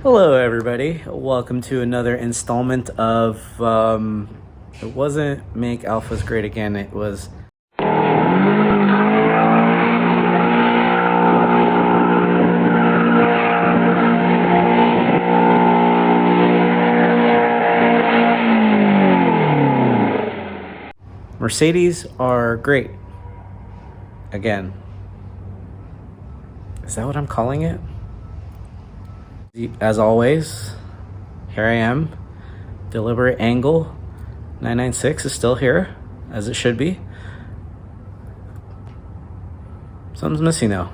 Hello, everybody. Welcome to another installment of it wasn't Make Alphas Great Again, it was Mercedes are great again. Is that what I'm calling it? As always, here I am. Deliberate Angle 996 is still here, as it should be. Something's missing though.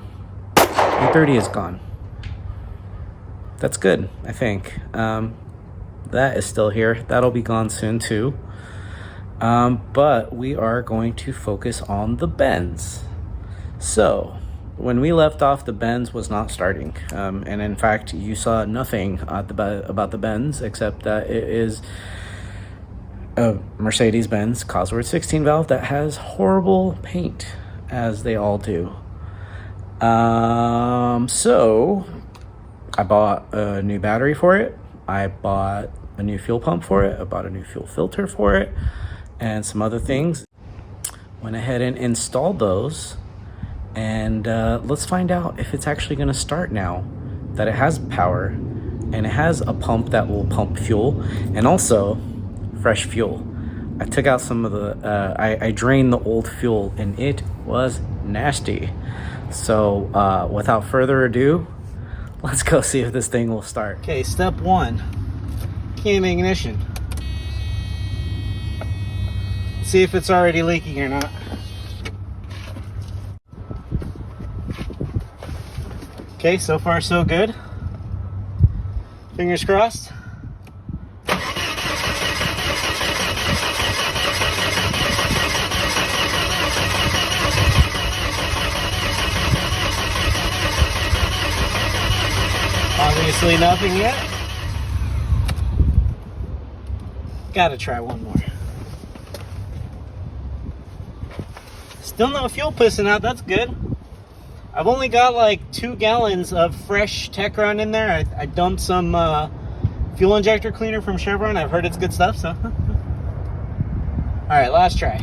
330 is gone. That's good, I think. That is still here. That'll be gone soon too. But we are going to focus on the Benz. So, when we left off, the Benz was not starting. And in fact, you saw nothing about the Benz except that it is a Mercedes-Benz Cosworth 16 valve that has horrible paint, as they all do. So I bought a new battery for it. I bought a new fuel pump for it. I bought a new fuel filter for it and some other things. Went ahead and installed those. And let's find out if it's actually going to start now that it has power and it has a pump that will pump fuel and also fresh fuel. I took out some of the, I drained the old fuel and it was nasty. So without further ado, let's go see if this thing will start. Okay, step one, key in the ignition. See if it's already leaking or not. Okay, so far so good. Fingers crossed. Obviously nothing yet. Gotta try one more. Still no fuel pissing out, that's good. I've only got like 2 gallons of fresh Tech Run in there. I dumped some fuel injector cleaner from Chevron. I've heard it's good stuff, so. Alright, last try.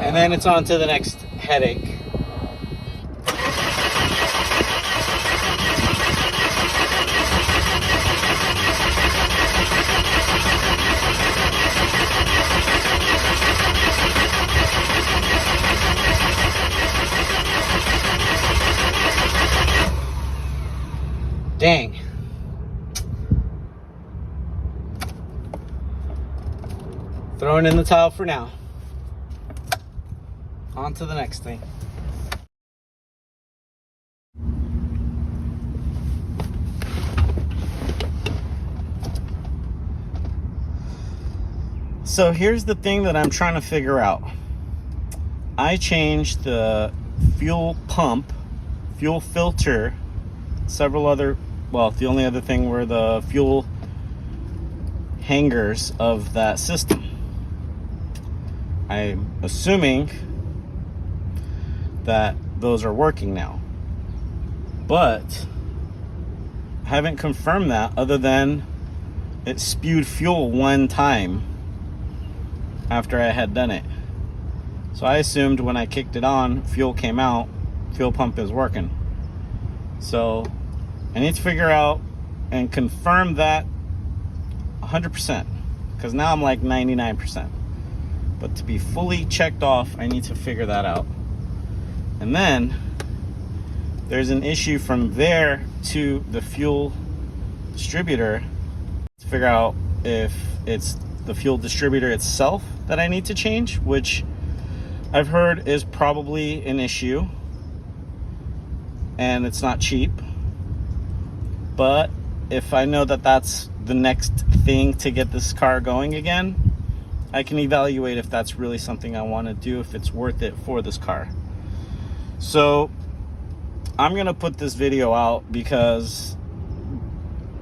And then it's on to the next headache. Dang. Throwing in the towel for now. On to the next thing. So here's the thing that I'm trying to figure out. I changed the fuel pump, fuel filter, several other, well, the only other thing were the fuel hangers of that system. I'm assuming that those are working now, but I haven't confirmed that other than it spewed fuel one time after I had done it. So I assumed when I kicked it on, fuel came out, fuel pump is working. So I need to figure out and confirm that 100%, because now I'm like 99%. But to be fully checked off, I need to figure that out. And then there's an issue from there to the fuel distributor to figure out if it's the fuel distributor itself that I need to change, which I've heard is probably an issue and it's not cheap. But if I know that that's the next thing to get this car going again, I can evaluate if that's really something I want to do, if it's worth it for this car. So I'm going to put this video out because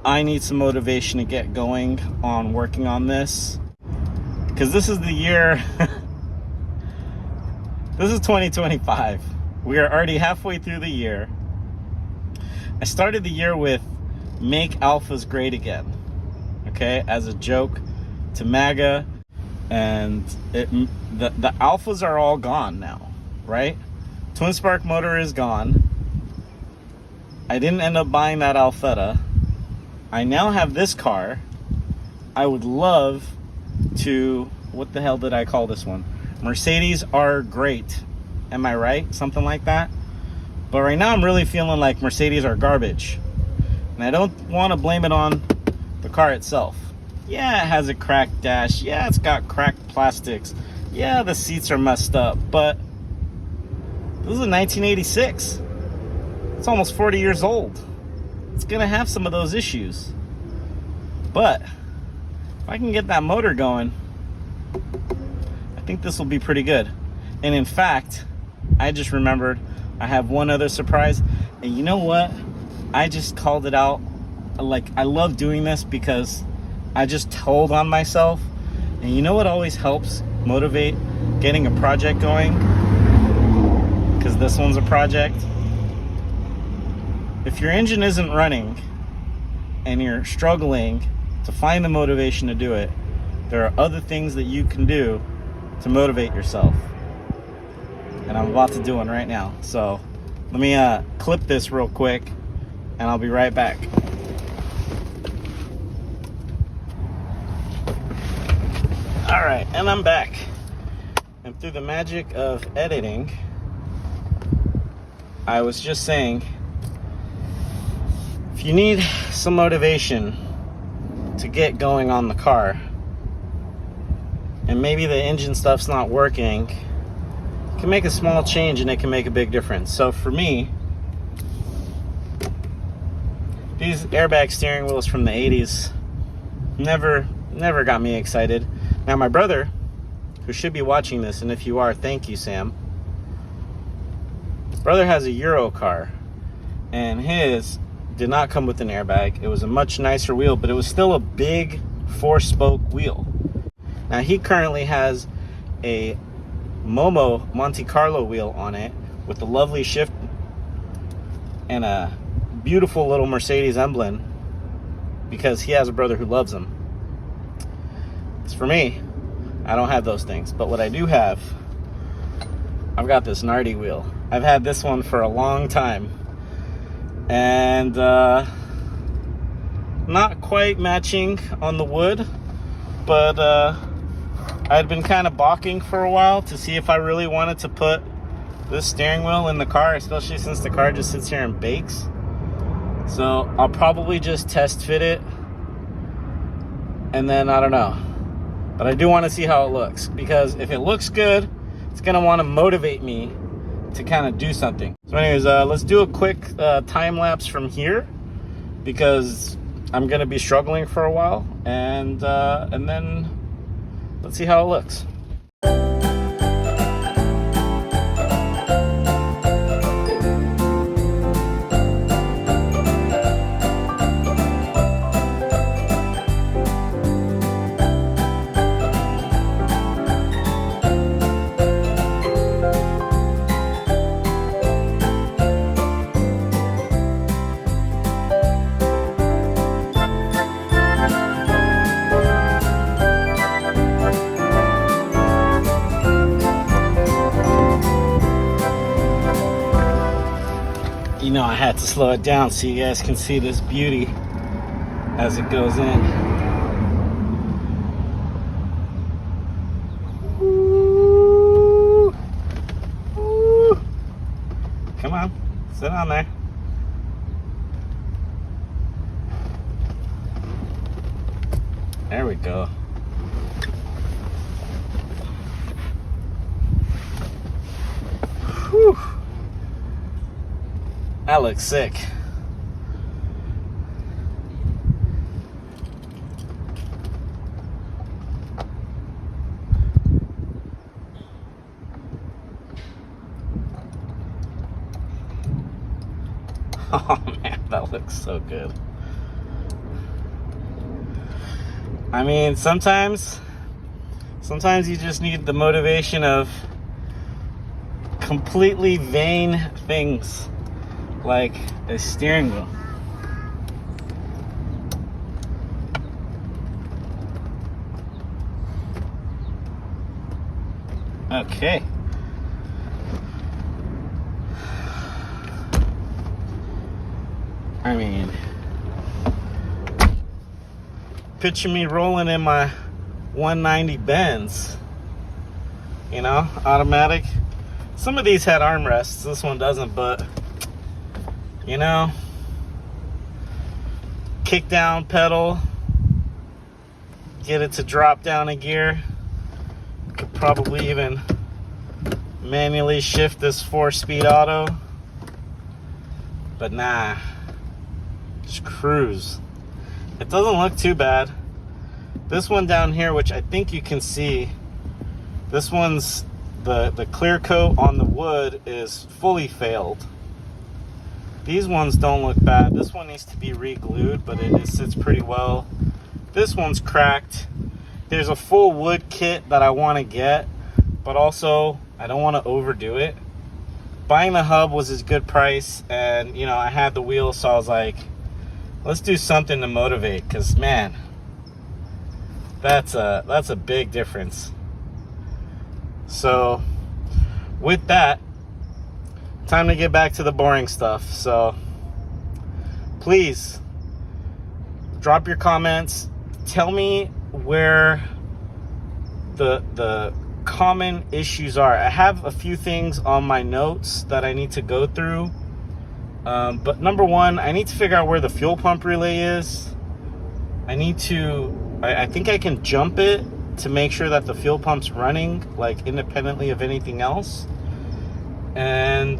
I need some motivation to get going on working on this. Because this is the year, this is 2025. We are already halfway through the year. I started the year with make alphas great again, okay, as a joke to MAGA. And the alphas are all gone now, right? Twin spark motor is gone. I didn't end up buying that Alfetta. I now have this car. I would love to, what the hell did I call this one? Mercedes are great. Am I right? Something like that. But right now I'm really feeling like Mercedes are garbage. And I don't want to blame it on the car itself. Yeah, it has a cracked dash. Yeah, it's got cracked plastics. Yeah, the seats are messed up. But this is a 1986. It's almost 40 years old. It's going to have some of those issues. But if I can get that motor going, I think this will be pretty good. And in fact, I just remembered I have one other surprise. And you know what? I just called it out. Like, I love doing this because I just told on myself. And you know what always helps motivate getting a project going? Because this one's a project. If your engine isn't running and you're struggling to find the motivation to do it, there are other things that you can do to motivate yourself. And I'm about to do one right now. So let me clip this real quick and I'll be right back. All right, and I'm back. And through the magic of editing, I was just saying, if you need some motivation to get going on the car, and maybe the engine stuff's not working, you can make a small change and it can make a big difference. So for me, these airbag steering wheels from the 80s never got me excited. Now my brother, who should be watching this, and if you are, thank you, Sam. His brother has a Euro car, and his did not come with an airbag. It was a much nicer wheel, but it was still a big 4-spoke wheel. Now he currently has a Momo Monte Carlo wheel on it with a lovely shift and a beautiful little Mercedes emblem because he has a brother who loves them. As for me, I don't have those things, but what I do have, I've got this Nardi wheel. I've had this one for a long time, and not quite matching on the wood, but I'd been kind of balking for a while to see if I really wanted to put this steering wheel in the car, especially since the car just sits here and bakes. So I'll probably just test fit it, and then I don't know. But I do want to see how it looks, because if it looks good, it's going to want to motivate me to kind of do something. So anyways, let's do a quick time lapse from here, because I'm going to be struggling for a while, and then let's see how it looks. You know, I had to slow it down so you guys can see this beauty as it goes in. Ooh. Ooh. Come on, sit on there. There we go. Whew. That looks sick. Oh man, that looks so good. I mean, sometimes you just need the motivation of completely vain things like a steering wheel. Okay. I mean, picture me rolling in my 190 Benz, you know, automatic. Some of these had armrests, this one doesn't, but, you know, kick down pedal, get it to drop down a gear. Could probably even manually shift this 4-speed auto, but nah, just cruise. It doesn't look too bad. This one down here, which I think you can see, this one's the clear coat on the wood is fully failed. These ones don't look bad. This one needs to be re-glued, but it sits pretty well. This one's cracked. There's a full wood kit that I want to get, but also I don't want to overdo it. Buying the hub was a good price, and you know, I had the wheel, so I was like, let's do something to motivate, because man, that's a big difference. So with that, time to get back to the boring stuff. So please drop your comments, tell me where the common issues are. I have a few things on my notes that I need to go through, but number one, I need to figure out where the fuel pump relay is. I think I can jump it to make sure that the fuel pump's running, like, independently of anything else. And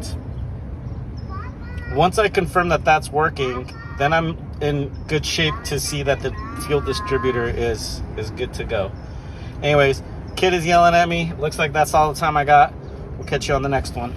once I confirm that that's working, then I'm in good shape to see that the fuel distributor is good to go. Anyways, kid is yelling at me. Looks like that's all the time I got. We'll catch you on the next one.